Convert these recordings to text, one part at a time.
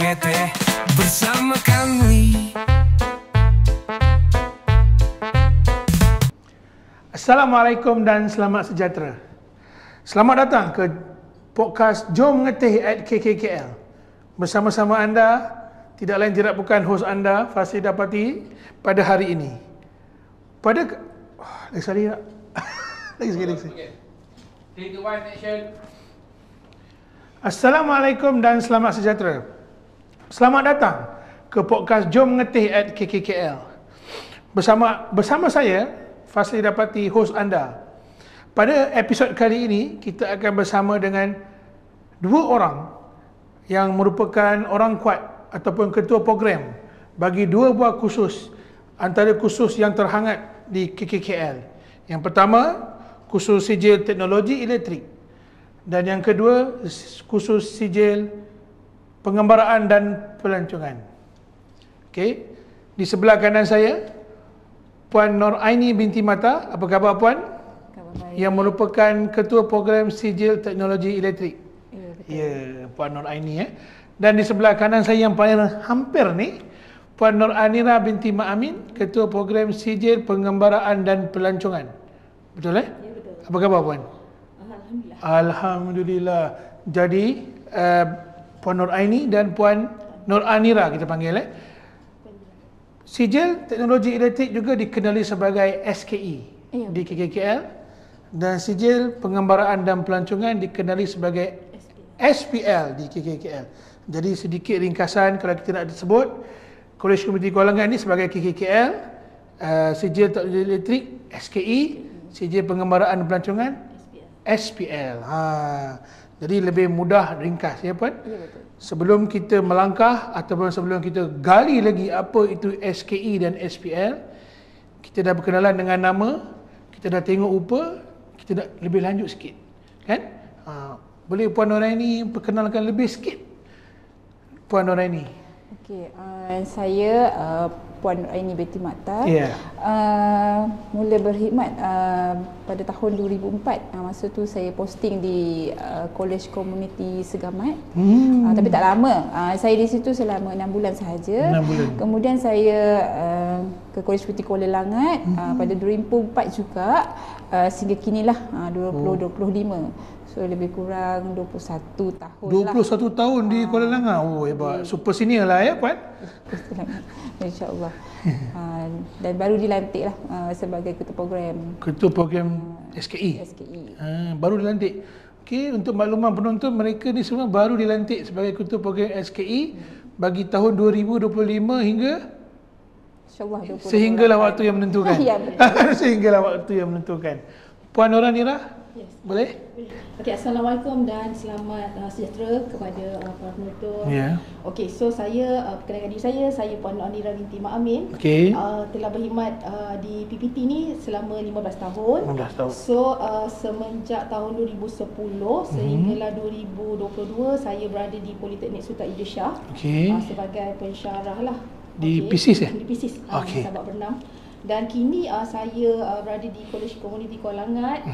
Ngeteh bersama kami. Assalamualaikum dan selamat sejahtera. Selamat datang ke podcast Jom Ngeteh at KKKL. Bersama-sama anda, tidak lain tidak bukan hos anda, Fasih Dapati, pada hari ini. Lagi sekali tak? Lagi sekali. Take one action. Assalamualaikum dan selamat sejahtera. Selamat datang ke podcast Jom Ngeteh at KKKL. Bersama saya, Fasih Dapati, hos anda. Pada episod kali ini, kita akan bersama dengan dua orang yang merupakan orang kuat ataupun ketua program bagi dua buah kursus, antara kursus yang terhangat di KKKL. Yang pertama, kursus sijil teknologi elektrik, dan yang kedua, kursus sijil pengembaraan dan pelancongan. Okey, di sebelah kanan saya, Puan Nur Aini binti Mata. Apa khabar Puan? Khabar baik. Yang merupakan ketua program sijil teknologi elektrik. Ya, Puan Nur Aini. Dan di sebelah kanan saya yang paling hampir ni, Puan Nur Anira binti Mak Amin, ketua program sijil pengembaraan dan pelancongan. Betul Ya, betul. Apa khabar Puan? Alhamdulillah. Alhamdulillah. Jadi Puan Nur Aini dan Puan Nur Anira kita panggil. Sijil teknologi elektrik juga dikenali sebagai SKE di KKKL, dan sijil pengembaraan dan pelancongan dikenali sebagai SPL di KKKL. Jadi sedikit ringkasan kalau kita nak disebut, Kolej Komuniti Kuala Langat ni sebagai KKKL, sijil teknologi elektrik SKE, sijil pengembaraan dan pelancongan SPL. Jadi lebih mudah ringkas ya Puan. Ya, betul. Sebelum kita melangkah ataupun sebelum kita gali lagi apa itu SKE dan SPL, kita dah berkenalan dengan nama, kita dah tengok rupa, kita nak lebih lanjut sikit. Kan? Boleh Puan Noraini perkenalkan lebih sikit? Puan Noraini. Okey, saya Puan Aini binti Mata. Ya. Mula berkhidmat pada tahun 2004. Masa tu saya posting di Kolej Komuniti Segamat. Tapi tak lama. Saya di situ selama 6 bulan sahaja. 6 bulan. Kemudian saya ke Kolej Komuniti Kuala Langat pada 2004 juga, sehingga kinilah 2025. So lebih kurang 21 tahun 21 tahun di Kuala Langat. Oh hebat. Super senior lah ya Puan. InsyaAllah. Dan baru dilantik lah sebagai ketua program Ketua program SKE. Baru dilantik. Okey, untuk makluman penonton, mereka ni semua baru dilantik sebagai ketua program SKE bagi tahun 2025 hingga InsyaAllah 20. sehinggalah waktu yang menentukan. Ya, betul. Sehinggalah waktu yang menentukan. Puan Nur Anira, Yes. boleh? Okey, Assalamualaikum dan selamat sejahtera kepada para penonton. Ya. Okey, so saya perkenalkan diri saya Puan Nur Anira binti Mak Amin. Okey. Telah berkhidmat di PPT ni selama 15 tahun. 15 tahun. So semenjak tahun 2010 sehinggalah 2022 saya berada di Politeknik Sultan Idris Shah. Okey. Sebagai pensyarah lah. Di Okey. PISIS ya? Di PISIS. Okey. Sabak Bernam. Dan kini saya berada di Kolej Komuniti Kuala Langat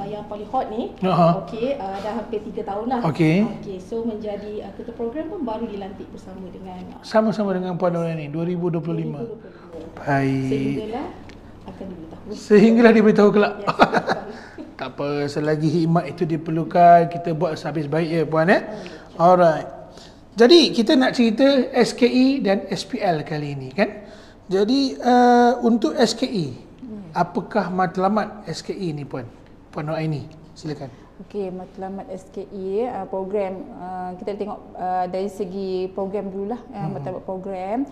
yang paling hot ni. Okey, dah hampir 3 tahun lah. Okey. Okey, so menjadi ketua program pun baru dilantik bersama dengan Sama-sama dengan Puan Nur Anira 2025. 2025. Baik. Sehinggalah akan diberitahu. Sehinggalah diberitahu kelak. Yes, Tak apa, selagi khidmat itu diperlukan, kita buat sehabis baik ya Puan ya. Alright. Jadi kita nak cerita SKE dan SPL kali ini kan. Jadi untuk SKE, apakah matlamat SKE ni Puan? Puan Nur Aini, silakan. Okey, matlamat SKE program, kita tengok dari segi program dululah, matlamat program.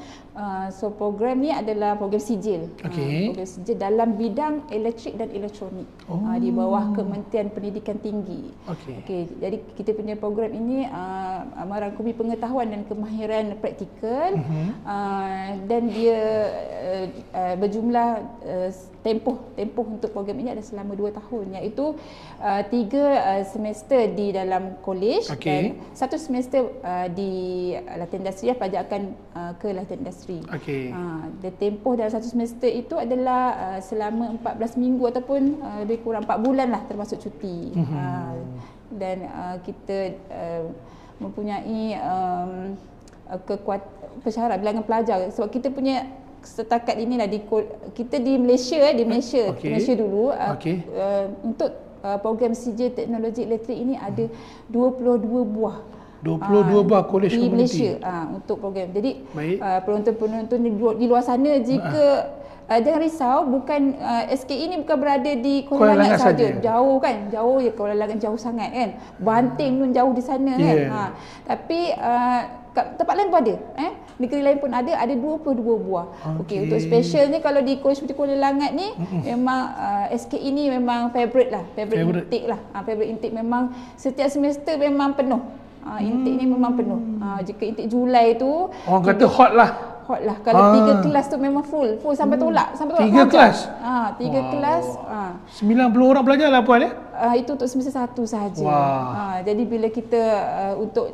So program ni adalah program sijil. Okey. Program sijil dalam bidang elektrik dan elektronik. Di bawah Kementerian Pendidikan Tinggi. Okey, jadi kita punya program ini merangkumi pengetahuan dan kemahiran praktikal, dan dia berjumlah tempoh untuk program ini ada selama 2 tahun, iaitu 3 semester di dalam kolej dan 1 semester di latihan industri, pelajaran ke latihan industri. Dan tempoh dalam 1 semester itu adalah selama 14 minggu ataupun lebih kurang 4 bulan lah, termasuk cuti. Dan kita mempunyai pesara, bilangan pelajar. Sebab kita punya setakat inilah kita di Malaysia Malaysia dulu untuk program CJ Teknologi Elektrik ini ada 22 buah 22 buah kolej di komuniti Malaysia untuk program. Jadi penonton-penonton di luar sana jika jangan risau, bukan SKE ni bukan berada di Kuala Langat saja. Jauh kan, jauh ya, Kuala Langat jauh sangat kan. Banting pun jauh di sana kan. Tapi tempat lain pun ada, negeri lain pun ada 22 buah. Okey, untuk special ni kalau di Kolej Kuala Langat ni memang SKE ni memang favorite intake lah. Favorite intake memang setiap semester memang penuh. Intake ni memang penuh. Jika intake Julai tu orang kata hot lah. Kalau 3 kelas tu memang full sampai tolak. 3 kelas? 3 kelas. 90 orang pelajar lah puan itu untuk semester 1 sahaja. Jadi bila kita untuk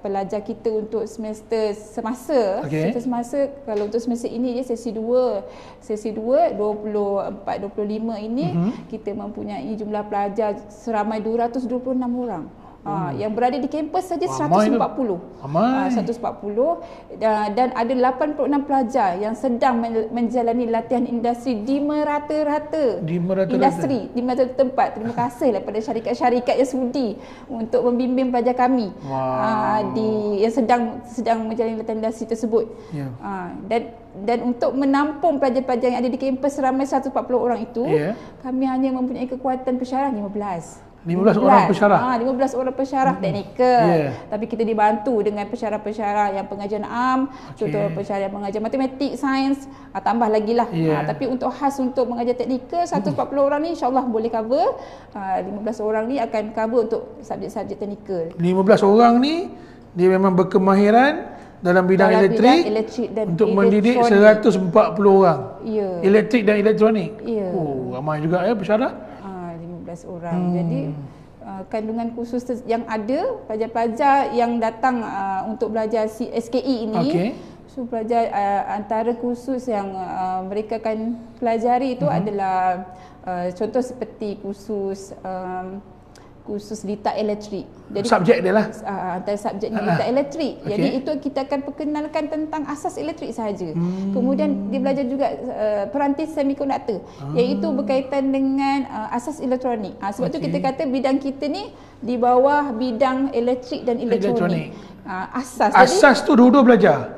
pelajar kita untuk semester semasa, kalau untuk semester ini dia sesi 2 24-25 ini kita mempunyai jumlah pelajar seramai 226 orang. Yang berada di kampus saja 140. 140 dan ada 86 pelajar yang sedang menjalani latihan industri di merata-rata industri, di merata tempat. Terima kasihlah pada syarikat-syarikat yang sudi untuk membimbing pelajar kami yang sedang menjalani latihan industri tersebut. Dan untuk menampung pelajar-pelajar yang ada di kampus ramai 140 orang itu, kami hanya mempunyai kekuatan pensyarah 15 orang pensyarah. 15 orang pensyarah teknikal. Tapi kita dibantu dengan pensyarah-pensyarah yang pengajian am, contoh pensyarah yang mengajar matematik, sains, tambah lagi lah. Tapi untuk khas untuk mengajar teknikal 140 orang ni insya-Allah boleh cover. 15 orang ni akan cover untuk subjek-subjek teknikal. 15 orang ni dia memang berkemahiran dalam bidang elektrik dan untuk mendidik 140 orang. Elektrik dan elektronik. Ramai juga pensyarah. 15 orang. Jadi kandungan khusus yang ada pelajar-pelajar yang datang untuk belajar SKE ini, so pelajar antara khusus yang mereka akan pelajari itu adalah contoh seperti khusus litar elektrik. Jadi subjek dia lah. Antara subjeknya litar elektrik. Jadi itu kita akan perkenalkan tentang asas elektrik sahaja. Kemudian dia belajar juga perantis semikonduktor, iaitu berkaitan dengan asas elektronik. Sebab tu kita kata bidang kita ni di bawah bidang elektrik dan elektronik. Asas tu dua-dua belajar.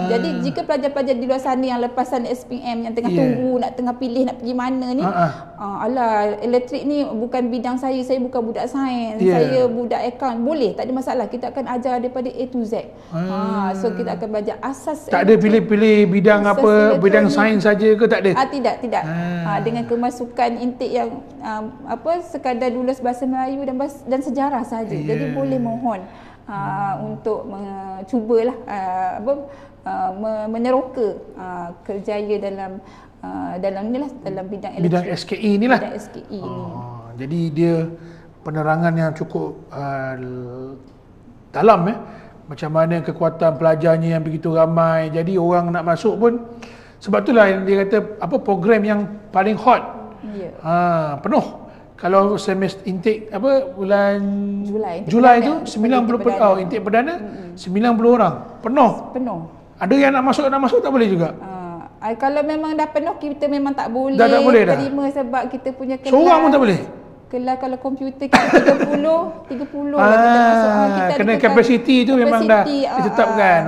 Jadi jika pelajar-pelajar di luar sana yang lepasan SPM yang tengah tunggu nak tengah pilih nak pergi mana ni, alah elektrik ni bukan bidang saya bukan budak sains, saya budak akaun, boleh, tak ada masalah. Kita akan ajar daripada A to Z. So kita akan belajar asas. Tak ada pilih-pilih bidang apa, bidang sains saja ke tak ada? Tidak. Dengan kemasukan intake yang sekadar lulus bahasa Melayu dan sejarah saja. Jadi boleh mohon untuk cubalah meneroka kerjaya dalam bidang elektrik, bidang SKE inilah. Jadi dia penerangan yang cukup dalam macam mana kekuatan pelajarnya yang begitu ramai. Jadi orang nak masuk pun, sebab itulah dia kata program yang paling hot penuh. Kalau semester intake bulan Julai tu 90 intake perdana 90 orang penuh. Ada yang nak masuk tak boleh juga. Kalau memang dah penuh kita memang tak boleh terima sebab kita punya kelas. Seorang pun tak boleh. Kelas kalau komputer kita 30 lah kita masuk. Kita kena capacity tu memang dah ditetapkan.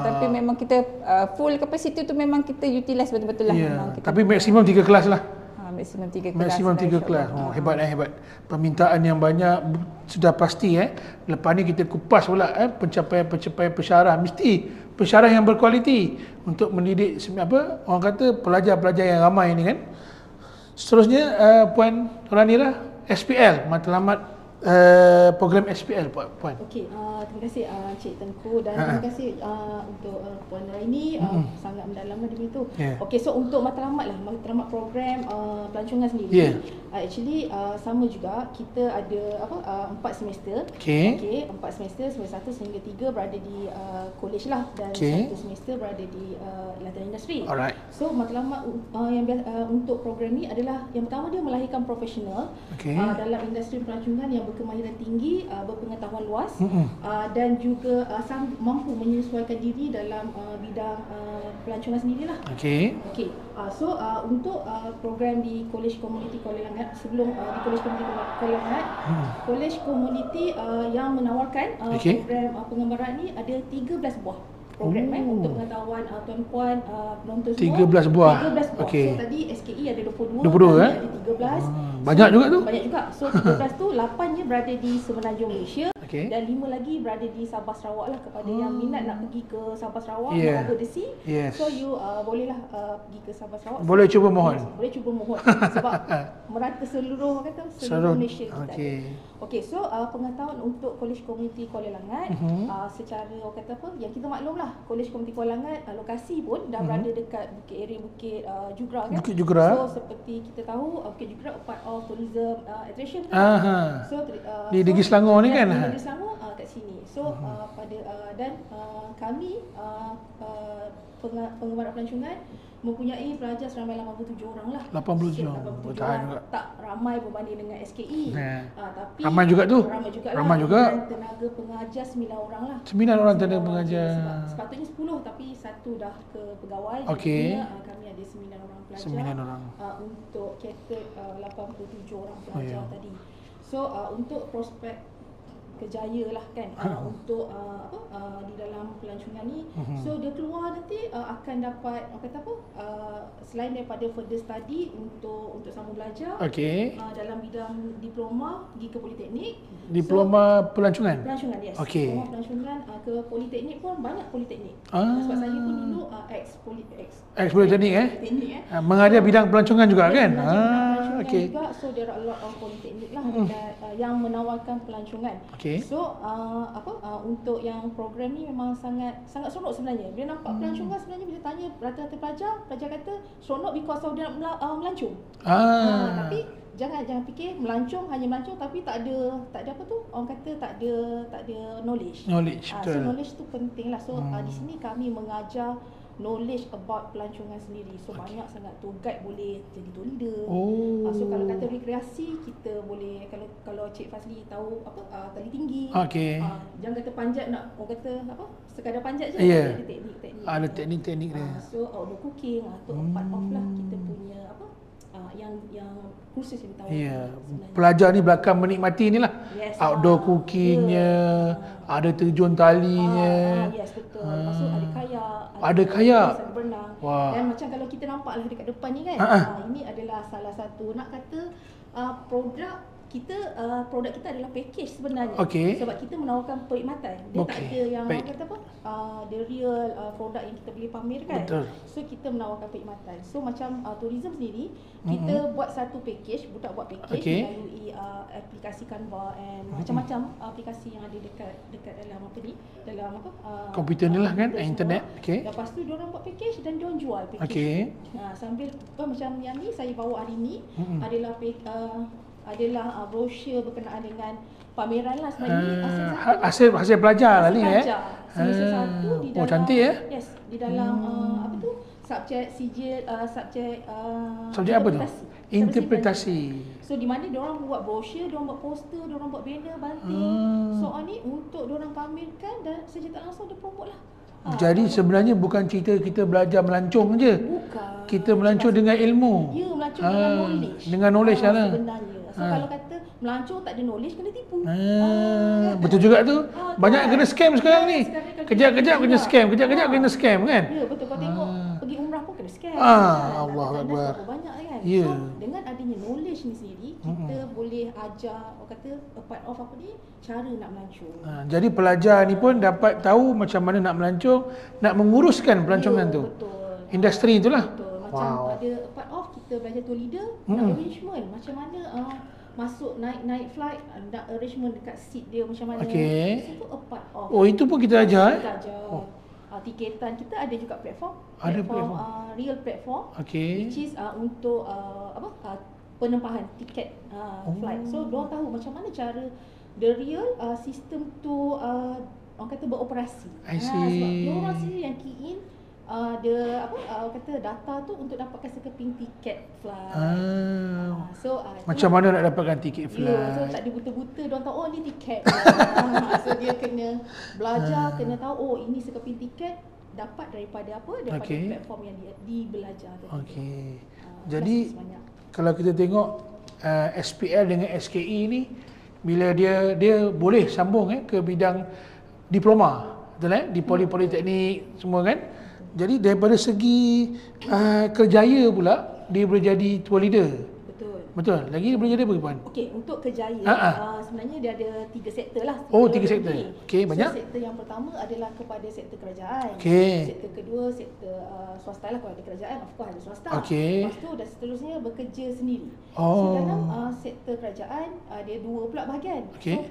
Tapi memang kita full capacity tu memang kita utilize betul-betul lah. Tapi maksimum 3 kelas lah. Maksimum 3 kelas. Maksimum 3 kelas. Hebat. Permintaan yang banyak sudah pasti. Lepas ni kita kupas pula pencapaian pensyarah. Mesti pensyarah yang berkualiti untuk mendidik orang kata pelajar-pelajar yang ramai ni kan. Seterusnya Puan Ranira, SPL, matlamat program SPL Puan. Okey, terima kasih Cik Tengku dan terima kasih untuk Puan Raini sangat mendalam di situ. Okey, so untuk matlamat program pelancongan sendiri. Actually sama juga kita ada 4 semester. Okey, 4 semester 1 sehingga 3 berada di college lah dan 1 semester berada di latihan industri. Alright. So matlamat yang untuk program ni adalah yang pertama dia melahirkan profesional dalam industri pelancongan yang berkemahiran tinggi, berpengetahuan luas, dan juga mampu menyesuaikan diri dalam bidang pelancongan sendirilah. Okey. So untuk program di College Community Kuala Langat, sebelum di College Community Kuala Langat, College Community yang menawarkan program pengembaraan ni ada 13 buah program untuk pengetahuan tuan-puan penonton semua. 13 buah. 13 buah. Okay. So tadi SKE ada 22, ada 13. Banyak juga tu. Banyak juga. So 13 tu 8-nya berada di Semenanjung Malaysia. Dan 5 lagi berada di Sabah Sarawak lah, kepada yang minat nak pergi ke Sabah Sarawak over the sea. So you bolehlah pergi ke Sabah Sarawak. Boleh cuba mohon. Boleh cuba mohon sebab merata seluruh Malaysia kita ada. So pengetahuan untuk College Community Kuala Langat secara orang kata apa, yang kita maklum lah, College Community Kuala Langat lokasi pun dah berada dekat Bukit Jugra kan. Bukit Jugra. So seperti kita tahu Bukit Jugra part of tourism attraction kan. So di Negeri Selangor ni kan. Di Negeri Selangor kat sini. So kami pengembaraan pelancongan mempunyai pelajar seramai 87 orang lah. 87 orang. Tak ramai berbanding dengan SKE. Tapi ramai juga tu. Ramai juga. Dan tenaga pengajar 9 orang lah. 9 orang tenaga pengajar. Sepatutnya 10 tapi satu dah ke pegawai. Kami ada 9 orang pelajar. 9 orang. Untuk cater 87 orang pelajar tadi. So untuk prospek kejaya lah kan untuk di dalam pelancongan ni. So dia keluar nanti akan dapat kata apa, selain daripada further study untuk sambung belajar dalam bidang diploma pergi ke politeknik, diploma pelancongan, yes. Diploma pelancongan ke politeknik pun banyak politeknik. Sebab saya pun dulu ex politeknik mengajar bidang pelancongan juga kan. Juga. So there are a lot of politeknik lah yang menawarkan pelancongan. So untuk yang program ni memang sangat seronok sebenarnya. Bila nampak pelancongan sebenarnya, bila tanya rata-rata pelajar kata seronok because of dia nak melancong. Tapi jangan fikir hanya melancong tapi tak ada apa tu, orang kata tak ada knowledge. So knowledge tu penting lah. So di sini kami mengajar knowledge about pelancongan sendiri. So banyak sangat tour guide boleh jadi tour leader. So kalau kata rekreasi, kita boleh, kalau Cik Fazli tahu apa tali tinggi. Jangan kata panjat, nak orang kata apa, sekadar panjat je. Ada teknik-teknik. Ada teknik-teknik dia. So outdoor cooking tu part of lah kita punya apa yang khusus yang tahu. Pelajar ni belakang menikmati ni lah. Outdoor cookingnya, ada terjun talinya. Yes, betul. Lepas tu ada kayak. Ada kayak. Ada berenang. Dan macam kalau kita nampak lah dekat depan ni kan, ini adalah salah satu, nak kata produk kita adalah package sebenarnya. Sebab kita menawarkan perkhidmatan. Dia tak ada yang kata apa, the real produk yang kita boleh pamerkan. So kita menawarkan perkhidmatan. So macam tourism sendiri, kita buat satu package, budak buat package melalui aplikasi Canva and macam-macam aplikasi yang ada dekat dalam apa ni, dalam apa komputer ni lah kan, internet. Lepas tu diorang buat package dan diorang jual package. Sambil macam yang ni saya bawa hari ni adalah brosur berkenaan dengan pameran lah sebenarnya. Hasil belajar lah ni Semester 1 di dalam cantik Yes, di dalam apa tu, subjek sijil, subjek apa tu? Interpretasi. So di mana diorang buat brosur, diorang buat poster, diorang buat banner, banting. Soal ni untuk diorang pamerkan dan secara tak langsung dia promote lah. Jadi sebenarnya bukan cerita kita belajar melancong je. Bukan. Kita melancong dengan ilmu. Ya, melancong dengan knowledge. Dengan knowledge lah. Sebenarnya. So kalau kata melancong tak ada knowledge, kena tipu. Betul juga tu. Banyak kena scam sekarang ni. Kejap-kejap kena scam, kejap-kejap kena scam kan? Ya, betul. Kau tengok pergi umrah pun kena scam. Allah Akbar. Banyak kan? So dengan adanya knowledge ni sendiri, kita boleh ajar, orang kata part of apa ni, cara nak melancong. Jadi pelajar ni pun dapat tahu macam mana nak melancong, nak menguruskan pelancongan tu. Betul. Industri itulah. Betul. Macam ada part of kita belajar tour leader, nak arrangement macam mana masuk naik flight, nak arrangement dekat seat dia macam mana. Itu a part of. Itu pun kita ajar. Kita ajar. Tiketan kita ada juga platform. Real platform. Which is untuk penempahan tiket flight. So diorang tahu macam mana cara the real sistem tu orang kata beroperasi. I see. Sebab diorang sendiri yang key in dia kata data tu untuk dapatkan sekeping tiket flight. So macam mana nak dapatkan tiket flight? So tak ada buta-buta dia tahu ni tiket. So dia kena belajar, kena tahu ini sekeping tiket dapat daripada apa? Daripada platform yang dia belajar tu. Okey. Jadi kalau kita tengok SPL dengan SKE ni, bila dia boleh sambung ke bidang diploma, betul di politeknik semua kan. Jadi daripada segi kerjaya pula dia boleh jadi tour leader. Betul. Lagi dia boleh jadi apa puan? Okey, untuk kerjaya sebenarnya dia ada 3 sektor lah. 3 sektor. Okey, banyak. So, sektor yang pertama adalah kepada sektor kerajaan. Sektor kedua sektor swasta lah, kalau ada kerajaan of course ada swasta. Lepas tu dan seterusnya bekerja sendiri. So dalam sektor kerajaan dia 2 pula bahagian. So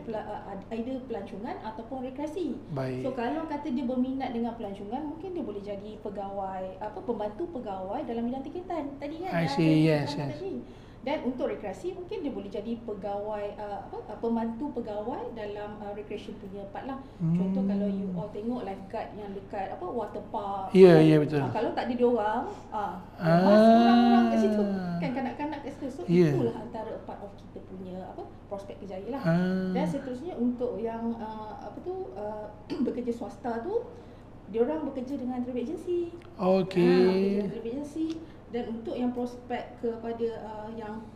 either pelancongan ataupun rekreasi. So kalau kata dia berminat dengan pelancongan, mungkin dia boleh jadi pegawai pembantu pegawai dalam bidang tiketan tadi kan. I see, yes. Dan untuk rekreasi mungkin dia boleh jadi pegawai pembantu pegawai dalam recreation punya part lah. Contoh kalau you all tengok lifeguard yang dekat water park. Ya, betul. Kalau tak ada diorang, orang-orang kat situ kan, kanak-kanak kat situ. So itulah antara part of kita punya prospek kerjaya lah. Dan seterusnya untuk yang bekerja swasta tu, diorang bekerja dengan travel agency. Bekerja dengan travel agency. Dan untuk yang prospek kepada yang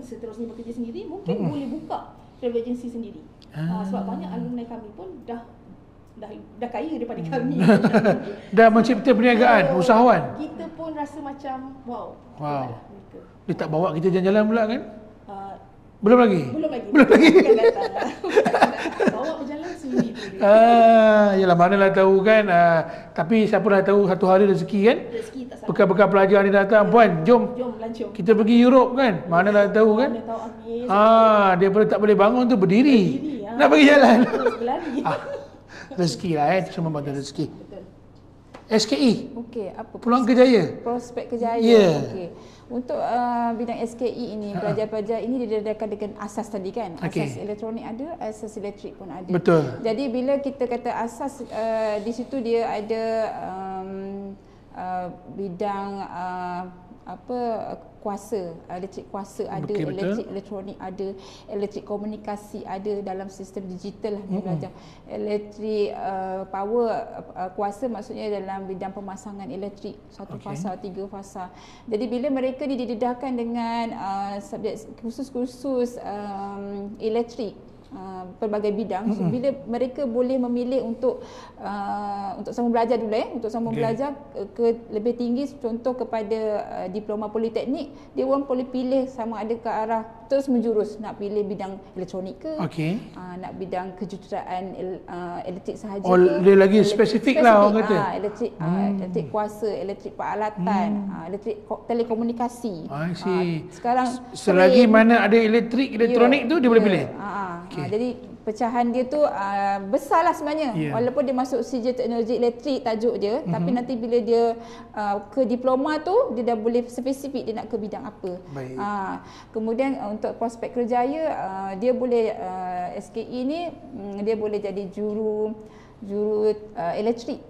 seterusnya bekerja sendiri, mungkin boleh buka travel agency sendiri. Sebab banyak alumni kami pun dah kaya daripada kami. Dah mencipta perniagaan, usahawan. Kita pun rasa macam wow. Dia tak bawa kita jalan-jalan pula kan? Belum lagi. Bukan datang. Bawa berjalan sendiri. Yalah, manalah tahu kan. Tapi siapa dah tahu satu hari rezeki kan? Rezeki tak salah. Bekal-bekal pelajar ni datang, puan, jom melancong. kita pergi Europe kan? Manalah tahu kan? Mana tahu Amir. Daripada tak boleh bangun tu berdiri. Nak pergi jalan. Terus berlari. Rezeki lah semua bantu rezeki. Betul. SKE. Okey, apa Peluang kerjaya? Prospek kerjaya. Okey. Untuk bidang SKE ini, pelajar-pelajar ini didedahkan dengan asas tadi kan. Asas elektronik ada, asas elektrik pun ada. Betul. Jadi bila kita kata asas, di situ dia ada bidang kuasa, elektrik kuasa ada, elektrik elektronik ada, elektrik komunikasi ada, dalam sistem digital lah dia belajar. Elektrik power, kuasa maksudnya dalam bidang pemasangan elektrik, 1 fasa, 3 fasa. Jadi bila mereka didedahkan dengan subjek khusus-khusus elektrik, pelbagai bidang, so bila mereka boleh memilih untuk sambung belajar dulu untuk sambung belajar ke lebih tinggi, contoh kepada diploma politeknik, dia orang boleh pilih sama ada ke arah terus menjurus, nak pilih bidang elektronik ke, nak bidang kejuruteraan elektrik sahaja ke, dia lagi spesifik lah orang kata. Elektrik kuasa, elektrik peralatan, elektrik telekomunikasi. Sekarang selagi mana ada elektrik elektronik tu dia boleh pilih. Jadi pecahan dia tu besarlah sebenarnya. Walaupun dia masuk CJ teknologi elektrik tajuk dia, tapi nanti bila dia ke diploma tu dia dah boleh spesifik dia nak ke bidang apa. Kemudian untuk prospek kerjaya, dia boleh SKE ni dia boleh jadi juru elektrik,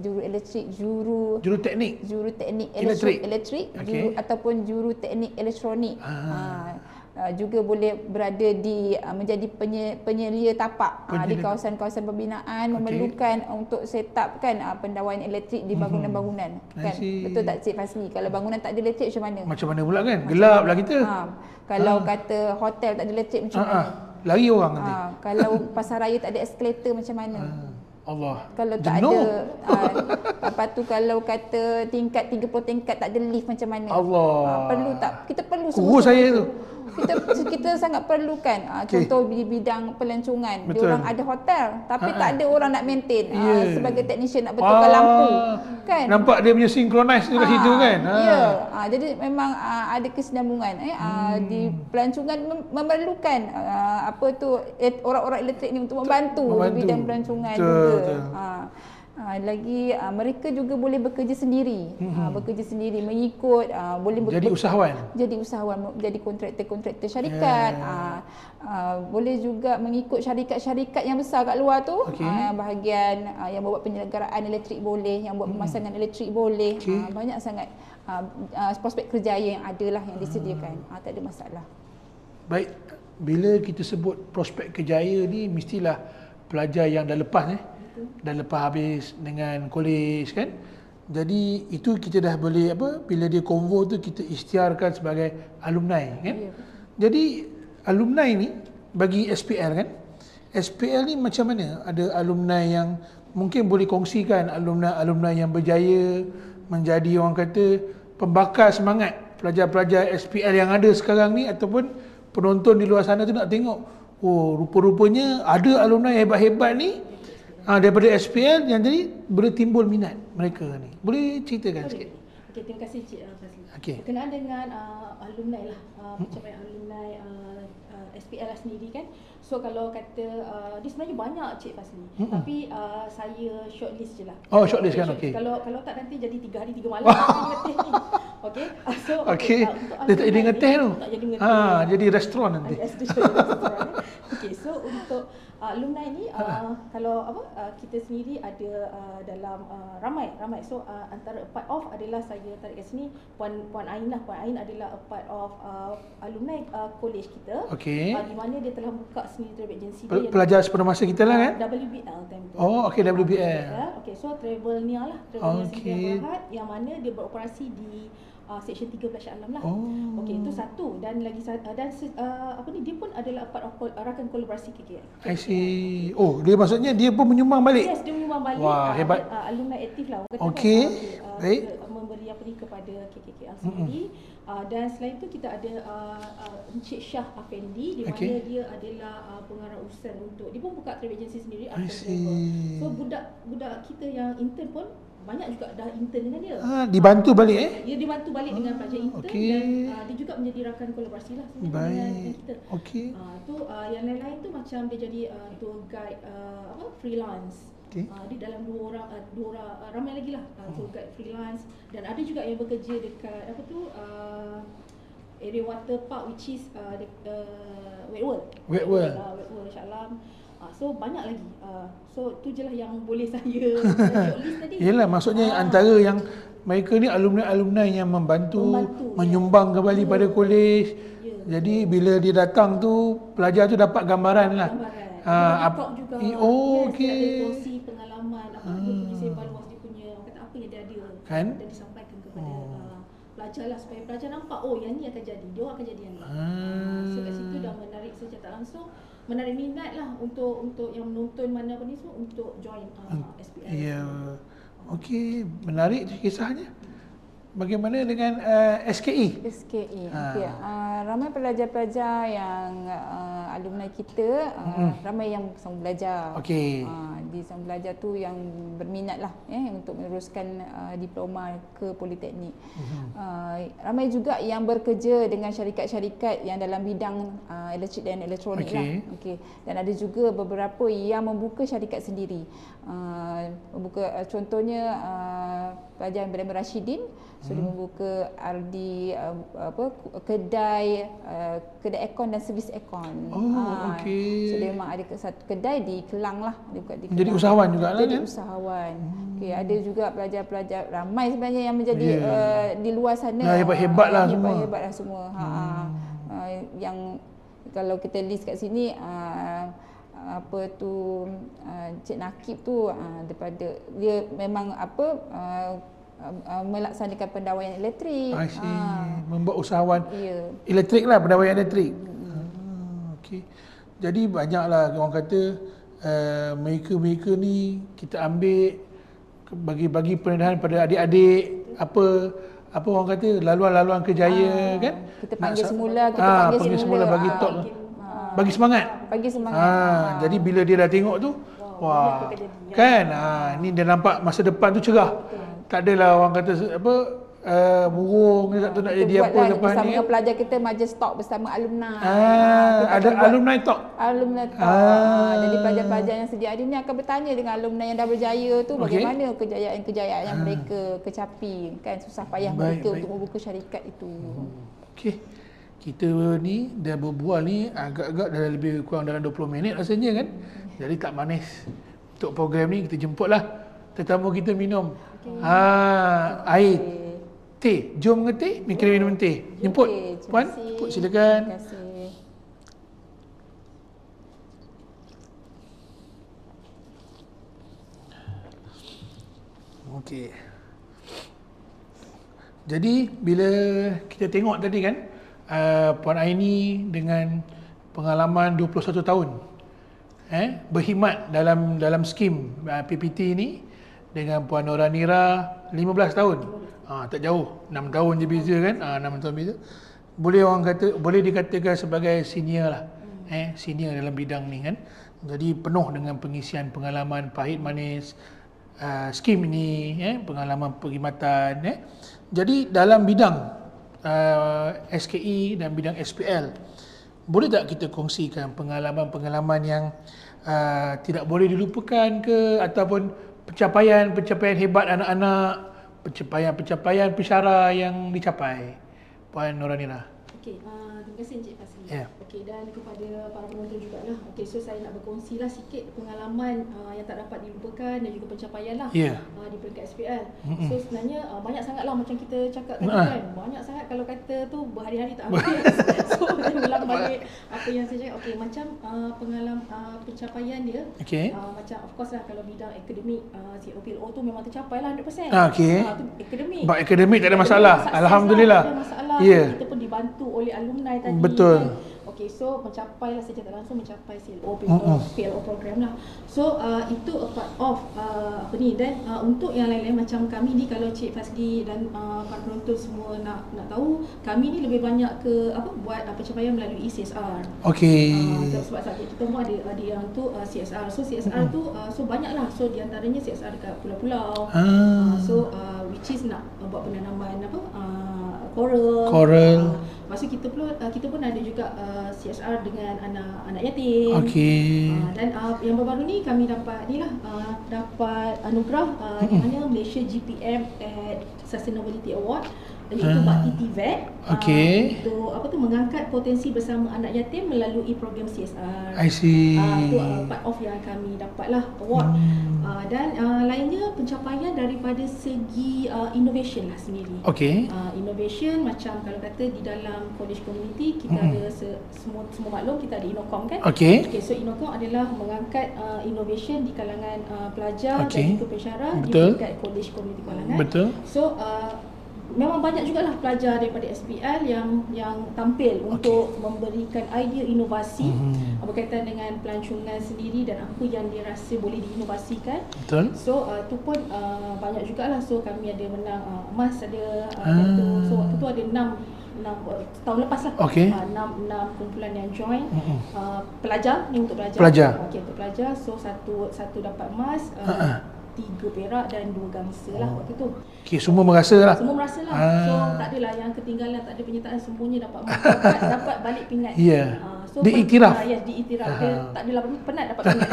juru elektrik, juru teknik elektrik, ataupun juru teknik elektronik. Juga boleh berada di menjadi penyelia tapak di kawasan-kawasan pembinaan, memerlukan untuk set up kan pendawaian elektrik di bangunan-bangunan kan. Betul tak Cik Fasli? Kalau bangunan tak ada elektrik macam mana? Macam mana pula kan? Gelap lah kita. Kalau kata hotel tak ada elektrik macam mana? Lari orang nanti. Kalau pasaraya tak ada eskalator macam mana? Allah. Kalau tak ada lepas tu kalau kata tingkat 30 tingkat tak ada lift macam mana? Allah. Perlu tak? Kita perlu semua saya tu. Kita sangat perlukan contoh di bidang pelancongan. Diorang ada hotel tapi tak ada orang nak maintain. Sebagai technician nak betulkan lampu kan. Nampak dia punya synchronize tu kat situ kan. Jadi memang ada kesinambungan di pelancongan memerlukan orang-orang elektrik ni untuk membantu di bidang pelancongan juga. Lagi mereka juga boleh bekerja sendiri, mengikut jadi usahawan, jadi kontraktor syarikat, boleh juga mengikut syarikat-syarikat yang besar kat luar tu, bahagian yang buat penyelenggaraan elektrik boleh, yang buat pemasangan elektrik boleh, banyak sangat prospek kerjaya yang ada lah yang disediakan, tak ada masalah. Baik, bila kita sebut prospek kerjaya ni mestilah pelajar yang dah lepas dah lepas habis dengan kolej kan. Jadi itu kita dah boleh bila dia konvo tu kita isytiharkan sebagai alumni kan. Jadi alumni ni bagi SPL kan. SPL ni macam mana? Ada alumni yang mungkin boleh kongsikan, alumni yang berjaya menjadi orang kata pembakar semangat pelajar-pelajar SPL yang ada sekarang ni, ataupun penonton di luar sana tu nak tengok, oh rupa-rupanya ada alumni hebat-hebat ni daripada SPL yang jadi boleh timbul minat mereka ni. Boleh ceritakan sikit? Okey, terima kasih Cik Fazli. Berkenaan dengan alumni lah, macam alumni SPL lah sendiri kan. So kalau kata dia sebenarnya banyak Cik Fazli, tapi saya shortlist je lah. Oh, shortlist kan, okey. Kalau tak nanti jadi 3 hari 3 malam ngeteh ni. Okey. So dia tak jadi ngeteh tu. Jadi restoran nanti. Okey, so untuk alumni ni kalau kita sendiri ada dalam ramai. So antara a part of adalah saya tarik kat sini Puan Ain lah. Puan Ain adalah a part of alumni college kita. Di mana dia telah buka sendiri travel agency dia. Pelajar sepenuh masa kita lah kan? WBL time tu. Oh, okey, WBL. Okey, so Travelnia lah, Travelnia Sdn Bhd yang mana dia beroperasi di Seksyen 13 Shah Alam lah. Okey, itu satu. Dan lagi dia pun adalah part of rakan kolaborasi KKL. I see. Oh, dia maksudnya dia pun menyumbang balik. Yes, dia menyumbang balik. Wah, hebat. Alumni aktif lah. Okey. Baik. Memberi kepada KKL sendiri. Dan selain itu kita ada Encik Shah Afendi, di mana dia adalah pengarah urusan untuk, dia pun buka travel agency sendiri. So budak kita yang intern pun banyak juga dah intern dengan dia. Dibantu balik Dia dibantu balik dengan pelajar intern, dan dia juga menjadi rakan kolaborasi lah dengan kita. Tu yang lain-lain tu macam dia jadi tour guide freelance. Dia dalam dua orang ramai lagi lah tour guide freelance, dan ada juga yang bekerja dekat area water park, which is Wetworld Shah Alam. So banyak lagi. So tu je lah yang boleh saya shortlist tadi. Yelah, maksudnya antara yang mereka ni alumni yang membantu menyumbang kembali pada kolej. Jadi bila dia datang tu, pelajar tu dapat gambaran lah. Talk juga. Okey. Dia kongsi pengalaman, dia punya sebar luas dia punya, kata apa yang dia ada kan? Dan disampaikan kepada pelajar lah, supaya pelajar nampak, oh yang ni akan jadi, dia akan jadi yang ni. So kat situ dah menarik secara tak langsung, menarik minat lah untuk yang menonton mana apa ni semua untuk join SPL. Ya. Okey, menarik kisahnya. Bagaimana dengan SKE? SKE. Okey. Ramai pelajar-pelajar yang alumni kita, ramai yang sambung belajar. Okey. Di sambung belajar tu yang berminat lah untuk meneruskan diploma ke politeknik. Ramai juga yang bekerja dengan syarikat-syarikat yang dalam bidang elektrik dan elektronik lah. Okey. Dan ada juga beberapa yang membuka syarikat sendiri. Contohnya pelajar yang bernama Rashidin, so dia membuka kedai aircon dan servis aircon. So dia memang ada satu kedai di Kelang lah, dia buka di Kelang. Jadi usahawan juga lah kan? Usahawan. Okey, ada juga pelajar-pelajar ramai sebenarnya yang menjadi di luar sana. Hebat-hebat lah semua. Hebat-hebat lah semua. Yang kalau kita list kat sini, Cik Nakib tu daripada dia memang melaksanakan pendawaian elektrik. Membuat usahawan elektrik lah, pendawaian elektrik. Okey. Jadi banyaklah orang kata mereka ni kita ambil bagi pendedahan pada adik-adik, apa orang kata laluan-laluan kerjaya kan. Kita panggil semula, bagi top, bagi semangat. Jadi bila dia dah tengok tu, wah, kan, ni dia nampak masa depan tu cerah. Tak adalah orang kata burung dia tak tahu nak jadi apa lepas ni. Bersama dengan pelajar kita majlis talk bersama alumni. Ada alumni talk. Alumni talk. Jadi pelajar-pelajar yang sedia hari ni akan bertanya dengan alumni yang dah berjaya tu bagaimana kejayaan-kejayaan yang mereka kecapi kan, susah payah mereka untuk membuka syarikat itu. Okey. Kita ni dah berbual ni agak-agak dah lebih kurang dalam 20 minit rasanya kan. Jadi tak manis. Untuk program ni kita jemputlah tetamu kita minum. Air. Teh. Jom ngeteh, kita minum teh. Jemput. Puan, jemput silakan. Terima kasih. Okey. Jadi bila kita tengok tadi kan, Puan Aini dengan pengalaman 21 tahun berkhidmat dalam skim PPT ni, dengan Puan Noranira 15 tahun. Tak jauh, 6 tahun je beza kan. 6 tahun beza. Boleh dikatakan sebagai senior lah. Senior dalam bidang ni kan. Jadi penuh dengan pengisian pengalaman pahit manis skim ini, pengalaman perkhidmatan. Jadi dalam bidang SKE dan bidang SPL, boleh tak kita kongsikan pengalaman-pengalaman yang tidak boleh dilupakan ke, ataupun pencapaian hebat anak-anak, pencapaian pensyarah yang dicapai, Puan Noranira? Okey, terima kasih Encik Fazli. Yeah. Okey, dan kepada para penonton jugalah. Okey, so saya nak berkongsilah sikit pengalaman yang tak dapat dilupakan dan juga pencapaian lah di peringkat SPL. So sebenarnya banyak sangatlah macam kita cakap tadi kan. Banyak sangat kalau kata tu berhari-hari tak habis. So saya ulang balik apa yang saya cakap. Okey, macam pengalaman pencapaian dia. Macam of course lah kalau bidang akademik, COPLO tu memang tercapai lah 100%. Okey. Tu akademik. Akademik tak ada masalah. Alhamdulillah. Tak ada masalah. Kita pun dibantu oleh alumni tadi. Betul. Kan? Okey, so mencapailah secara tak langsung mencapai PLO program lah. So itu a part of apa ni, dan untuk yang lain-lain macam kami ni, kalau Cik Fazli dan para penonton semua nak tahu, kami ni lebih banyak ke buat pencapaian melalui CSR. Okey. Sebab kita pun ada yang tu CSR. So CSR tu so banyaklah. So di antaranya CSR dekat pulau-pulau. So which is nak buat penanaman coral. Lepas tu kita pun ada juga CSR dengan anak yatim. Okey. Dan yang baru-baru ni kami dapat dapat anugerah di mana Malaysia GPM Sustainability Award, iaitu Bakti TVET. Okey. Untuk mengangkat potensi bersama anak yatim melalui program CSR. I see. Itu part of yang kami dapatlah award. Dan lainnya pencapaian daripada segi innovation lah sendiri. Okey. Innovation macam kalau kata di dalam college community kita ada semua maklum kita ada Inocom kan. Okey. So Inocom adalah mengangkat innovation di kalangan pelajar dan juga pensyarah di tingkat college community kalangan. Betul. So memang banyak jugalah pelajar daripada SPL yang tampil untuk memberikan idea inovasi berkaitan dengan pelancongan sendiri dan apa yang dia rasa boleh diinovasikan. Betul. So tu pun banyak jugalah. So kami ada menang emas, ada so waktu tu ada 6 tahun lepas lah. 6 kumpulan yang join. Pelajar ni, untuk pelajar. Okey, untuk pelajar. So satu dapat emas, 3 perak dan 2 gangsa lah waktu tu. Okey, semua merasa lah. Semua merasa lah. So tak adalah yang ketinggalan, tak ada penyertaan, semuanya dapat emas, dapat balik pingat. So diiktiraf. Diiktiraf. Dia tak adalah penat dapat pingat.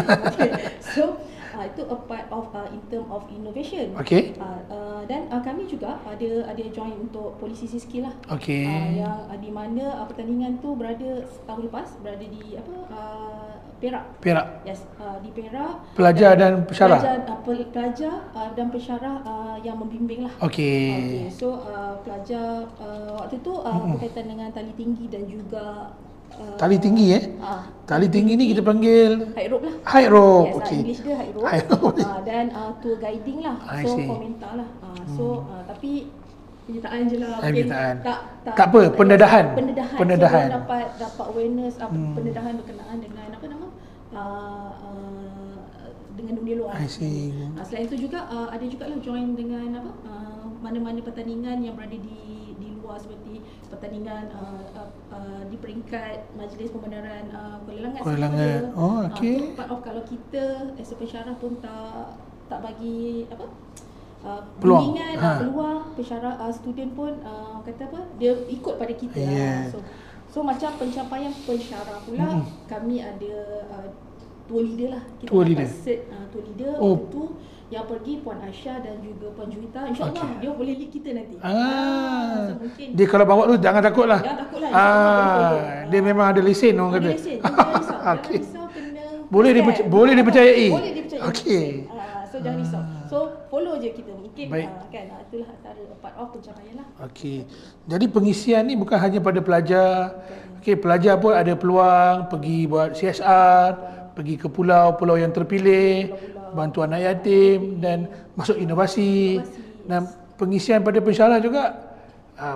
So itu a part of in term of innovation. Okey. Dan kami juga ada join untuk polisi skill lah. Okey. Yang di mana pertandingan tu berada setahun lepas, berada di Perak. Yes, di Perak. Pelajar dan pensyarah. Pelajar dan pensyarah yang membimbing lah. Okey. So pelajar waktu tu berkaitan dengan tali tinggi dan juga tali tinggi tali tinggi ni kita panggil high rope lah. High rope. Yes, Okey. English dia high rope. Dan tour guiding lah. So komentar lah. So tapi penyertaan je lah. Penyertaan. Tak apa, pendedahan. So dapat awareness pendedahan berkenaan dengan apa nama dengan dunia luar. I see. Selain itu juga ada juga lah join dengan mana-mana pertandingan yang berada di luar, seperti pertandingan di peringkat Majlis Pembenaran Kuala Langat. Okey. Part of kalau kita as a pensyarah pun tak bagi peluang. bimbingan, peluang pensyarah student pun kata apa, dia ikut pada kita. So macam pencapaian pensyarah pula, kami ada tour leader lah. Kita dapat cert tour leader. Itu yang pergi Puan Aisyah dan juga Puan Juwita, insyaAllah dia boleh lead kita nanti. So mungkin dia kalau bawa tu jangan takut lah. Jangan takut lah. Dia memang ada lesen orang kata. Ada lesen. Jangan risau. Jangan risau, kena boleh boleh dipercayai. Okey. So jangan risau. So follow je kita. Mungkin kan itulah antara part of pencapaian lah. Okey. Jadi pengisian ni bukan hanya pada pelajar. Okey, pelajar pun ada peluang pergi buat CSR, pergi ke pulau-pulau yang terpilih, bantu anak yatim dan masuk inovasi. Dan pengisian pada pensyarah juga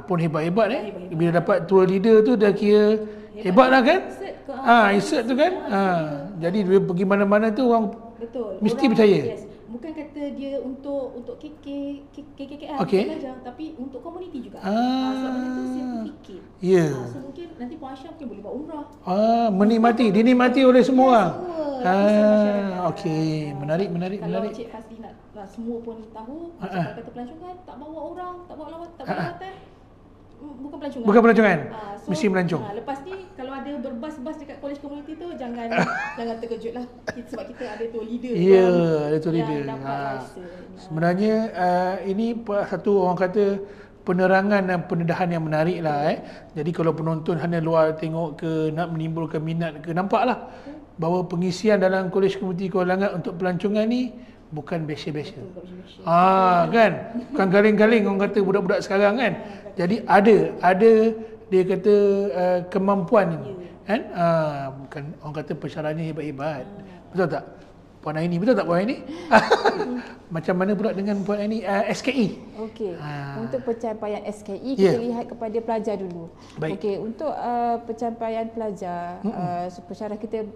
pun hebat-hebat Bila dapat tour leader tu dah kira hebat lah kan? Insert tu kan? Jadi dia pergi mana-mana tu orang mesti percaya. Bukan kata dia untuk KKKL saja, tapi untuk komuniti juga. Sebab benda tu sertifikat. So mungkin nanti Puan Aisyah mungkin boleh buat umrah. Dinikmati oleh semua. Okey, menarik. Kalau Cik Fazlina semua pun tahu, macam kata pelancongan tak bawa orang, tak bawa lawatan, bukan pelancongan. Mesti melancong. Lepas ni kalau ada berbas-bas dekat college community tu jangan terkejut lah. Sebab kita ada tour leader. Ada tour leader. Sebenarnya ini satu orang kata penerangan dan pendedahan yang menarik lah. Jadi kalau penonton hanya luar tengok ke nak menimbulkan minat ke, nampaklah bahawa pengisian dalam Kolej Komuniti Kuala Langat untuk pelancongan ni bukan biasa-biasa. Kan? Bukan galing-galing orang kata budak-budak sekarang kan. Jadi ada dia kata kemampuan ni. Kan? Bukan orang kata pensyarahnya hebat-hebat. Betul tak? Puan Aini, betul tak Puan Aini? Macam mana pula dengan Puan Aini SKE? Okey. Untuk pencapaian SKE kita lihat kepada pelajar dulu. Okey, untuk pencapaian pelajar, pensyarah kita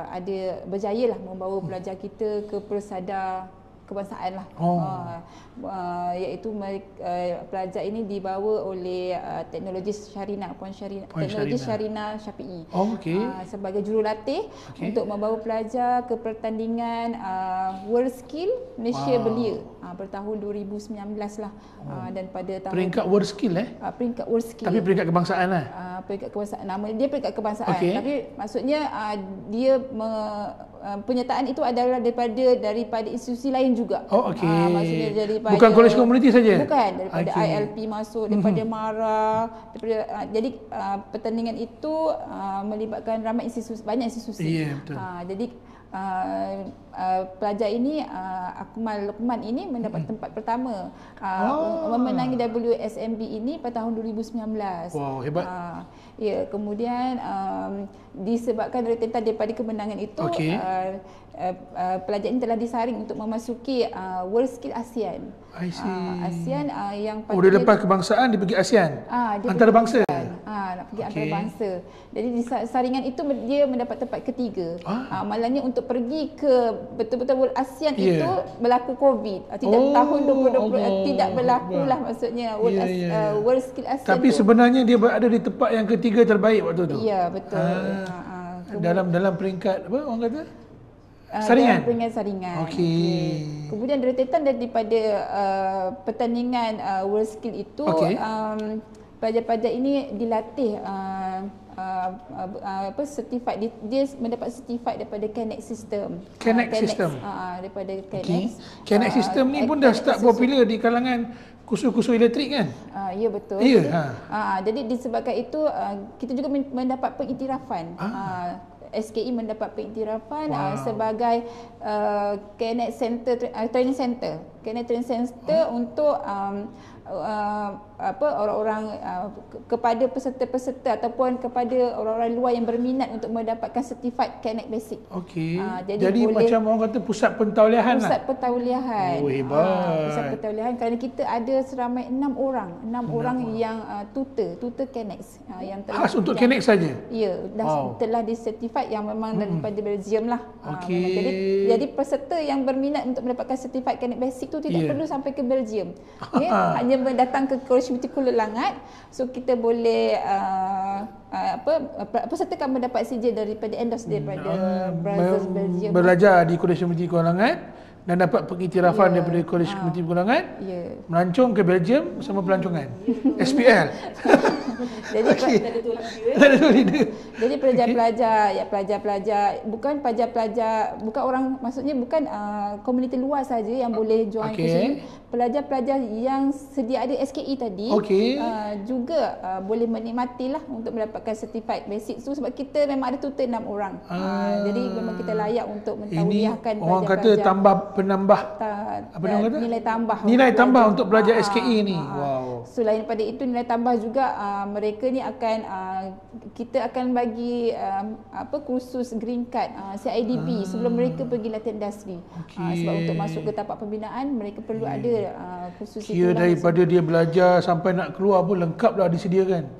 ada berjaya lah membawa pelajar kita ke persada kebangsaan lah. Iaitu pelajar ini dibawa oleh teknologi Syarina, teknologi Syarina Syafi'i. Sebagai jurulatih untuk membawa pelajar ke pertandingan World Skill Malaysia Belia bertahun 2019 lah. Dan pada tahun peringkat World Skill peringkat World Skill. Tapi peringkat kebangsaan lah. Peringkat kebangsaan. Nama dia peringkat kebangsaan. Tapi maksudnya dia penyertaan itu adalah daripada institusi lain juga. Maksudnya daripada bukan kolej komuniti saja. Bukan, daripada ILP masuk, daripada MARA, daripada jadi pertandingan itu melibatkan ramai institusi, banyak institusi. Betul. Jadi pelajar ini Akmal Luqman ini mendapat tempat pertama memenangi WSMB ini pada tahun 2019. Hebat. Kemudian disebabkan rentetan daripada kemenangan itu pelajar ini telah disaring untuk memasuki World Skill ASEAN. ASEAN yang dia lepas kebangsaan dia pergi ASEAN. Antarabangsa. Nak pergi antarabangsa. Jadi di saringan itu dia mendapat tempat ketiga. Malangnya untuk pergi ke betul-betul World ASEAN itu berlaku COVID. Tahun 2020 tidak berlaku lah maksudnya World Skill ASEAN. Tapi sebenarnya dia berada di tempat yang ketiga terbaik waktu tu. Ya, betul. Dalam peringkat apa orang kata? Saringan. Peringkat saringan. Kemudian rentetan daripada pertandingan World Skill itu pelajar-pelajar ini dilatih certified, dia mendapat certified daripada KNX System. Daripada KNX. KNX System ni pun dah start popular di kalangan kursus-kursus elektrik kan? Ya, betul. Jadi disebabkan itu kita juga mendapat pengiktirafan. SKE mendapat pengiktirafan sebagai KNX Center, Training Center. KNX Training Center untuk orang-orang kepada peserta-peserta ataupun kepada orang-orang luar yang berminat untuk mendapatkan sertifikat KNX Basic. Jadi macam orang kata pusat pentauliahan lah. Pusat pentauliahan. Hebat. Pusat pentauliahan kerana kita ada seramai 6 orang yang tutor KNX yang telah khas untuk KNX saja. Ya, telah disertifikat yang memang daripada Belgium lah. Jadi peserta yang berminat untuk mendapatkan sertifikat KNX Basic tu tidak perlu sampai ke Belgium. Hanya datang ke Kolej Komuniti Kuala Langat, so kita boleh peserta akan mendapat sijil daripada endorse daripada Belgium. Belajar di Kolej Komuniti Kuala Langat, dan dapat pengiktirafan daripada Kolej Komuniti Pengulangan. Melancong ke Belgium bersama pelancongan. SPL. Jadi jadi pelajar-pelajar, bukan pelajar-pelajar, bukan orang, maksudnya bukan komuniti luar saja yang boleh join ke sini. Pelajar-pelajar yang sedia ada SKE tadi juga boleh menikmatilah untuk mendapatkan certified basic tu, sebab kita memang ada tutor 6 orang. Jadi memang kita layak untuk mentauliahkan pelajar-pelajar. Orang kata tambah penambah nilai tambah untuk pelajar SKE ni. Wow. Selain daripada itu, nilai tambah juga mereka ni akan kita akan bagi kursus green card CIDB sebelum mereka pergi latihan industri. Sebab untuk masuk ke tapak pembinaan mereka perlu ada kursus itu. Kira daripada dia belajar sampai nak keluar pun lengkap dah disediakan.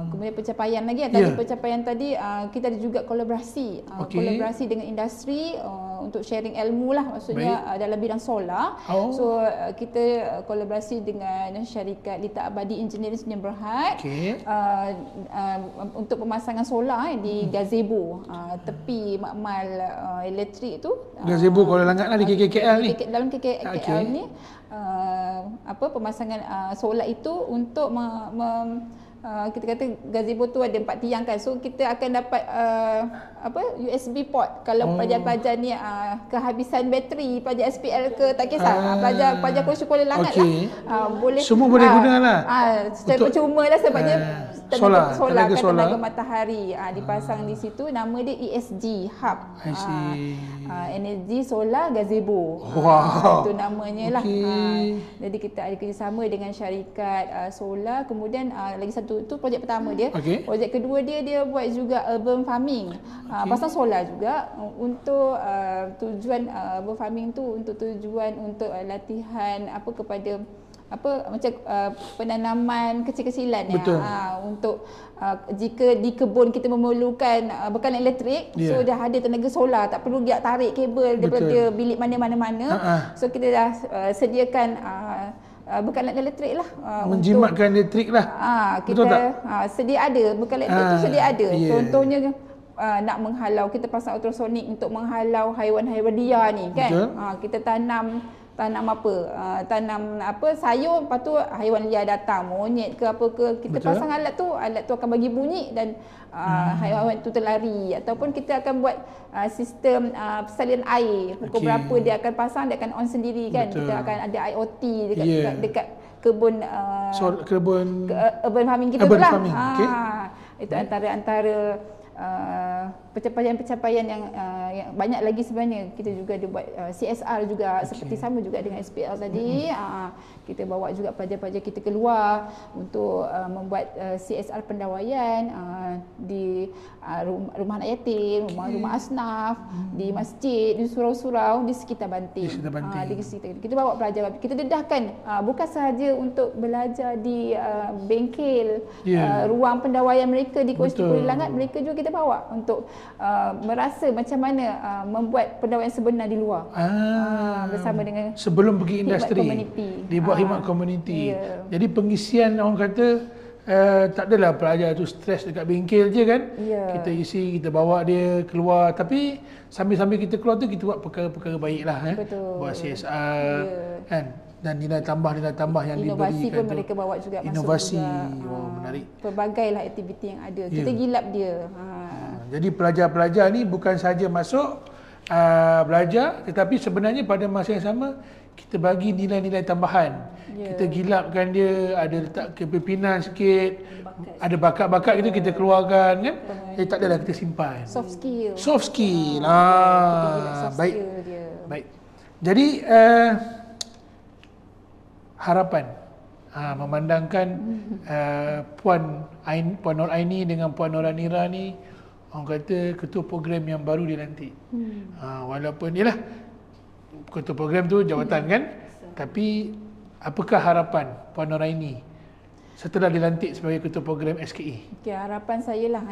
Kemudian pencapaian lagi, tadi pencapaian tadi kita ada juga kolaborasi kolaborasi dengan industri untuk sharing ilmu lah, maksudnya dalam bidang solar. So kita kolaborasi dengan syarikat Lita Abadi Engineering Sdn Bhd untuk pemasangan solar di gazebo tepi makmal elektrik tu. Gazebo Kuala Langat lah di KKL ni. Dalam KKL ni pemasangan solar itu untuk kita kata gazebo tu ada 4 tiang kan, so kita akan dapat USB port kalau pelajar-pelajar ni kehabisan bateri, pelajar SPL ke tak kisah, pelajar Kolej Kuala Langat lah boleh, semua boleh guna lah secara percuma lah, sebabnya tenaga solar tenaga matahari dipasang di situ. Nama dia ESG Hub, energi solar gazebo. Itu namanya lah. Jadi kita ada kerjasama dengan syarikat solar. Kemudian lagi satu tu projek pertama dia. Projek kedua dia buat juga urban farming, pasang solar juga untuk tujuan urban farming tu untuk tujuan untuk latihan kepada macam penanaman kecil-kecilan untuk jika di kebun kita memerlukan bekalan elektrik, so dah ada tenaga solar, tak perlu dia tarik kabel daripada bilik mana-mana. So kita dah sediakan bekalan elektrik lah, menjimatkan elektrik lah. Kita sedia ada bekalan elektrik tu, sedia ada. Contohnya nak menghalau, kita pasang ultrasonik untuk menghalau haiwan-haiwan liar ni kan. Kita tanam sayur, lepas tu haiwan liar datang, monyet ke apa ke, kita pasang alat tu akan bagi bunyi dan haiwan tu terlari. Ataupun kita akan buat sistem persalinan air, pukul berapa dia akan pasang, dia akan on sendiri kan. Kita akan ada IoT dekat kebun urban farming kita tu lah. Itu antara pencapaian-pencapaian yang banyak lagi sebenarnya. Kita juga ada buat CSR juga, seperti sama juga dengan SPL tadi. Kita bawa juga pelajar-pelajar kita keluar untuk membuat CSR pendawaian di rumah anak yatim, rumah asnaf, di masjid, di surau-surau di sekitar Banting. Kita bawa pelajar, kita dedahkan bukan sahaja untuk belajar di bengkel, ruang pendawaian mereka di Kolej Kuala Langat, mereka juga kita bawa untuk merasa macam mana membuat pendawaian sebenar di luar. Bersama dengan sebelum pergi industri dibuat khidmat komuniti. Jadi pengisian orang kata tak adalah pelajar tu stres dekat bengkel je kan. Kita isi, kita bawa dia keluar, tapi sambil-sambil kita keluar tu kita buat perkara-perkara baik lah buat CSR kan. Dan nilai tambah yang inovasi diberikan pun mereka bawa juga, inovasi masuk juga. Menarik. Pelbagai lah aktiviti yang ada. Kita gilap dia. Jadi pelajar-pelajar ni bukan saja masuk belajar, tetapi sebenarnya pada masa yang sama kita bagi nilai-nilai tambahan. Kita gilapkan dia, ada letak kepimpinan sikit, ada bakat-bakat itu kita keluarkan kan. Jadi tak adalah kita simpan. Soft skill. Baik. Jadi harapan memandangkan Puan Nur Aini dengan Puan Noranira ni, orang kata ketua program yang baru dilantik. Walaupun ialah ketua program tu jawatan kan, tapi apakah harapan Puan Nur Aini setelah dilantik sebagai ketua program SKE? Harapan saya lah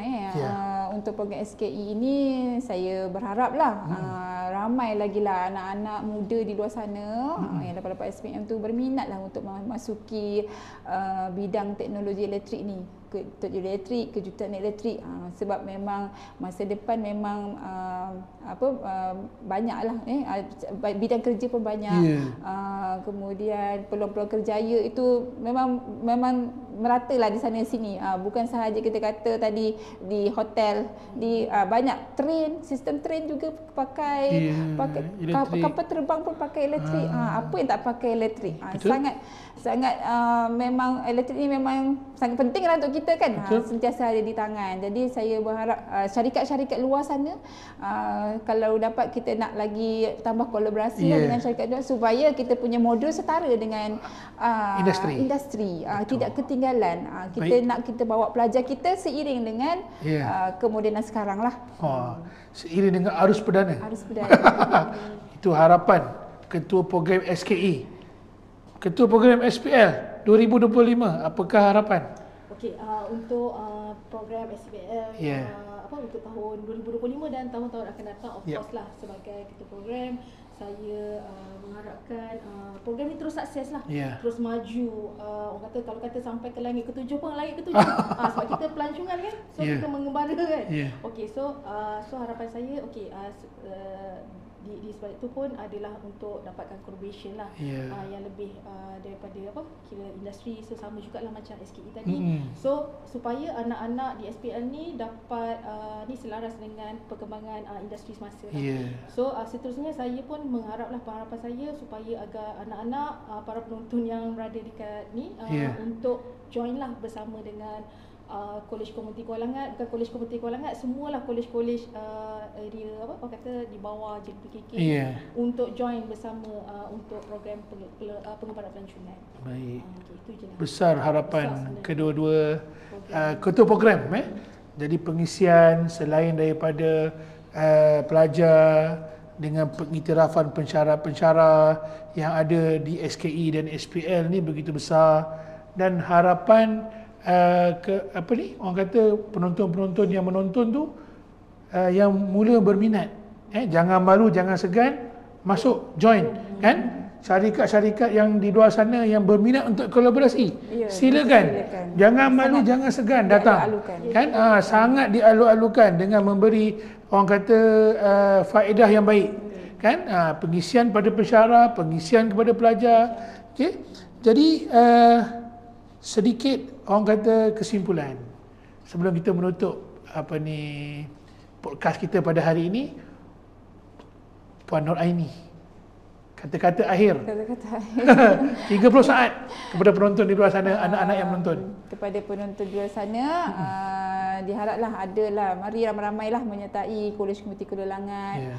untuk program SKE ini saya berharaplah ramai lagi lah anak-anak muda di luar sana yang dapat SPM tu berminatlah untuk memasuki bidang teknologi elektrik ni, kejutan elektrik, sebab memang masa depan memang banyaklah bidang kerja pun banyak, kemudian peluang-peluang kerjaya itu memang meratalah di sana sini, bukan sahaja kita kata tadi di hotel, di banyak sistem train juga pakai kapal terbang pun pakai elektrik, apa yang tak pakai elektrik, sangat memang elektrik ni memang sangat penting lah untuk kita kan, sentiasa ada di tangan. Jadi saya berharap syarikat-syarikat luar sana kalau dapat kita nak lagi tambah kolaborasi dengan syarikat luar supaya kita punya modul setara dengan industri. Tidak ketinggalan. Kita bawa pelajar kita seiring dengan kemodenan sekarang lah. Seiring dengan arus perdana. Itu harapan Ketua Program SKE. Ketua Program SPL 2025, apakah harapan? Okey, untuk program SPL untuk tahun 2025 dan tahun-tahun akan datang, of course lah, sebagai ketua program saya mengharapkan program ni terus sukses lah, terus maju. Orang kata kalau kata sampai ke langit ketujuh pun langit ketujuh. Sebab kita pelancongan kan, so kita mengembara kan. Okey, so harapan saya di sebab itu pun adalah untuk dapatkan collaboration lah, yang lebih daripada kira industri, so sama jugalah macam SKE tadi. So supaya anak-anak di SPL ni dapat ni selaras dengan perkembangan industri semasa lah. So seterusnya saya pun mengharaplah, harapan saya supaya agar anak-anak para penonton yang berada dekat ni untuk join lah bersama dengan Kolej Komuniti Kuala Langat, bukan Kolej Komuniti Kuala Langat, semualah kolej-kolej area apa kata di bawah JPKK untuk join bersama untuk program pengembangan pelancongan. Baik. Itu je lah. Besar harapan kedua-dua ketua program. Jadi pengisian selain daripada pelajar dengan pengiktirafan pensyarah-pensyarah yang ada di SKE dan SPL ni begitu besar, dan harapan orang kata penonton-penonton yang menonton tu yang mula berminat, jangan malu, jangan segan, masuk join kan. Syarikat-syarikat yang di luar sana yang berminat untuk kolaborasi, silakan. Jangan malu, jangan segan datang kan. Sangat dialu-alukan dengan memberi orang kata faedah yang baik kan. Pengisian pada pensyarah, pengisian kepada pelajar. Jadi sedikit orang kata kesimpulan sebelum kita menutup podcast kita pada hari ini. Puan Nur Aini, kata-kata akhir 30 saat kepada penonton di luar sana, anak-anak yang menonton. Kepada penonton di luar sana, diharaplah adalah, mari ramai-ramailah menyertai Kolej Komuniti Kuala Langat.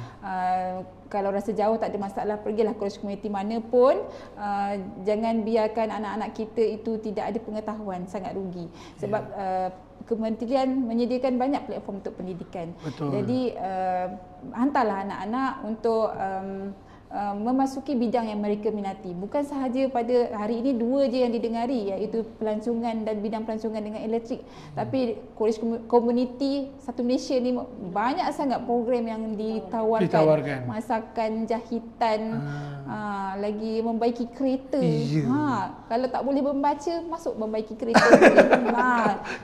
Kalau rasa jauh tak ada masalah, pergilah kolej komuniti mana pun. Jangan biarkan anak-anak kita itu tidak ada pengetahuan, sangat rugi. Sebab kementerian menyediakan banyak platform untuk pendidikan. Jadi hantarlah anak-anak untuk memasuki bidang yang mereka minati. Bukan sahaja pada hari ini dua je yang didengari, iaitu pelancongan dan bidang pelancongan dengan elektrik, tapi kolej komuniti satu Malaysia ni banyak sangat program yang ditawarkan. Masakan, jahitan, lagi membaiki kereta. Kalau tak boleh membaca, masuk membaiki kereta.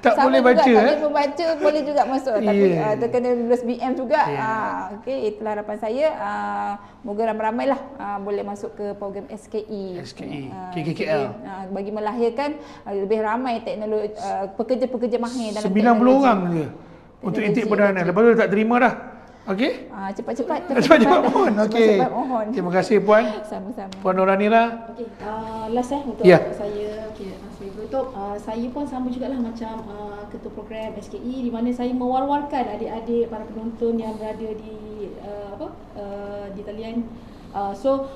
Tak boleh baca, tak boleh membaca, boleh juga masuk. Tapi terkena lulus BM juga. Okey, itulah harapan saya. Moga ramai-ramailah boleh masuk ke program SKE, KKKL, bagi melahirkan lebih ramai teknologi, pekerja-pekerja mahir dalam 90 orang je untuk intake perdana. Lepas tu tak terima dah. Okey? Cepat-cepat mohon. Okey. Terima kasih Puan. Sama-sama. Puan Nuranira. Okey, last untuk saya, saya tutup. Saya pun sama jugalah macam ketua program SKE, di mana saya mewar-warkan adik-adik para penonton yang berada di di talian.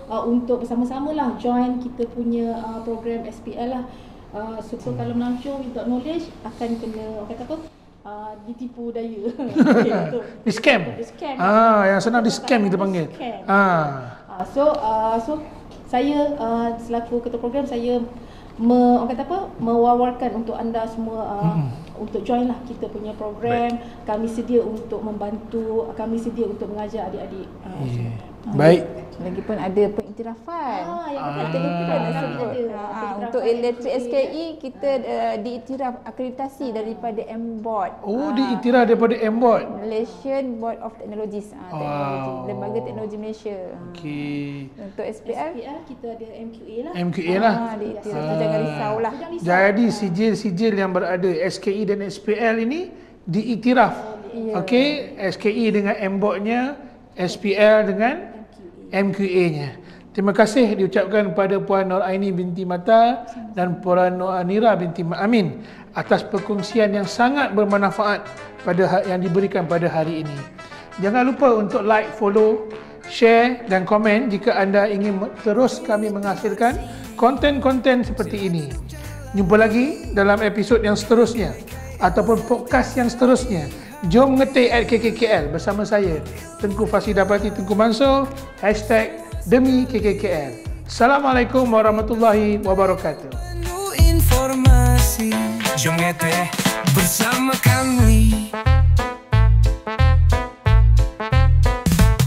Untuk bersama-samalah join kita punya program SPL lah. So kalau melancong without knowledge akan kena kata apa? Ditipu daya. Di scam. Yang senang di scam kita panggil. So saya selaku ketua program, saya mewar-warkan untuk anda semua untuk join lah kita punya program. Kami sedia untuk membantu, kami sedia untuk mengajar adik-adik. Baik. Lagipun ada pengiktirafan. Yang Kita lupa nak sebut. Untuk elektrik SKE kita diiktiraf akreditasi daripada MBOT. Oh, diiktiraf daripada MBOT. Malaysian Board of Technologies. Teknologi, Lembaga Teknologi Malaysia. Okey. Untuk SPL kita ada MQA lah. MQA lah. Diiktiraf. Jangan risaulah. Jadi sijil-sijil yang berada SKE dan SPL ini diiktiraf. Okey, SKE dengan MBOT-nya, SPL dengan MQA-nya. Terima kasih diucapkan kepada Puan Nur Aini binti Mata dan Puan Nur Anira binti Amin atas perkongsian yang sangat bermanfaat pada yang diberikan pada hari ini. Jangan lupa untuk like, follow, share dan komen jika anda ingin terus kami menghasilkan konten-konten seperti ini. Jumpa lagi dalam episod yang seterusnya ataupun podcast yang seterusnya. Jom ngetik @KKKL bersama saya, Tengku Fasih Dapati Tengku Mansur, #Demi KKKL. Assalamualaikum warahmatullahi wabarakatuh. Penuh informasi, jom ngetik bersama kami.